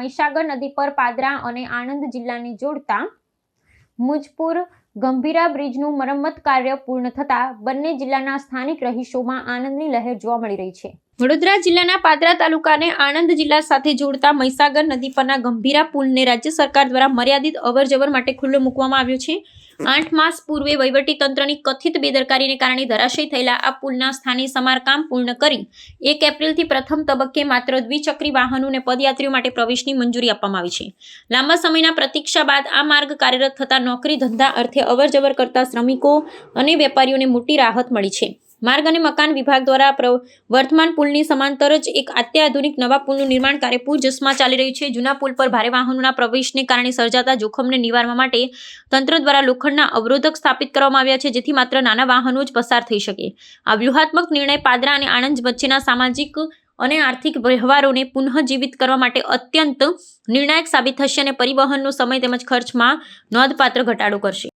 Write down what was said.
મહીસાગર નદી પર પાદરા અને આણંદ જિલ્લાને જોડતા મુજપુર ગંભીરા બ્રિજનું મરમ્મત કાર્ય પૂર્ણ થતા બંને જિલ્લાના સ્થાનિક રહીશોમાં આનંદની લહેર જોવા મળી રહી છે। વડોદરા જિલ્લાના પાદરા તાલુકાને આણંદ જિલ્લા સાથે જોડતા મહીસાગર નદી પરના ગંભીરા પુલને રાજ્ય સરકાર દ્વારા મર્યાદિત અવરજવર માટે ખુલ્લો મૂકવામાં આવ્યો છે। 8 માસ પૂર્વે વહીવટી તંત્રની કથિત બેદરકારીને કારણે ધરાશયી થયેલા આ પુલના સ્થાને સમારકામ પૂર્ણ કરી 1 એપ્રિલથી પ્રથમ તબક્કે માત્ર દ્વિચક્રી વાહનો અને પદયાત્રીઓ માટે પ્રવેશની મંજૂરી આપવામાં આવી છે। લાંબા સમયના પ્રતીક્ષા બાદ આ માર્ગ કાર્યરત થતા નોકરી ધંધા અર્થે અવરજવર કરતા શ્રમિકો અને વેપારીઓને મોટી રાહત મળી છે। માર્ગ અને મકાન વિભાગ દ્વારા વર્તમાન પુલની સમાંતર જ એક અત્યાધુનિક નવા પુલનું નિર્માણ કાર્ય પૂરજોશમાં ચાલી રહ્યું છે। જૂના પુલ પર ભારે વાહનોના પ્રવેશને કારણે સર્જાતા જોખમને નિવારવા માટે તંત્ર દ્વારા લોખંડના અવરોધક સ્થાપિત કરવામાં આવ્યા છે, જેથી માત્ર નાના વાહનો જ પસાર થઈ શકે। આ વ્યૂહાત્મક નિર્ણય પાદરા અને આણંદ વચ્ચેના સામાજિક અને આર્થિક વ્યવહારોને પુનઃજીવિત કરવા માટે અત્યંત નિર્ણાયક સાબિત થશે અને પરિવહનનો સમય તેમજ ખર્ચમાં નોંધપાત્ર ઘટાડો કરશે।